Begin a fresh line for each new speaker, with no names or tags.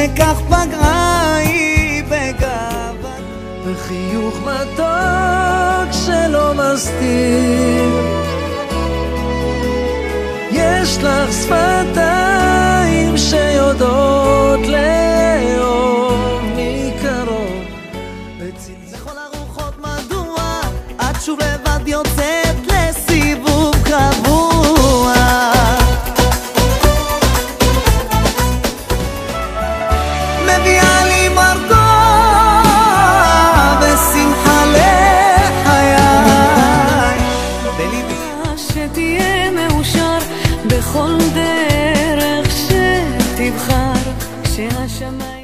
וכך פגעה היא בגאווה,
וחיוך מתוק שלא מסתיר. יש לך שפתיים שיודעות לאהוב מקרוב.
לכל הרוחות מדוע את שוב לבד יוצאת לסיבוב קבוע? מביאה לי מרגוע ושמחה לחיי, בליבי
שתהיה מאושר בכל דרך שתבחר, כשהשמיים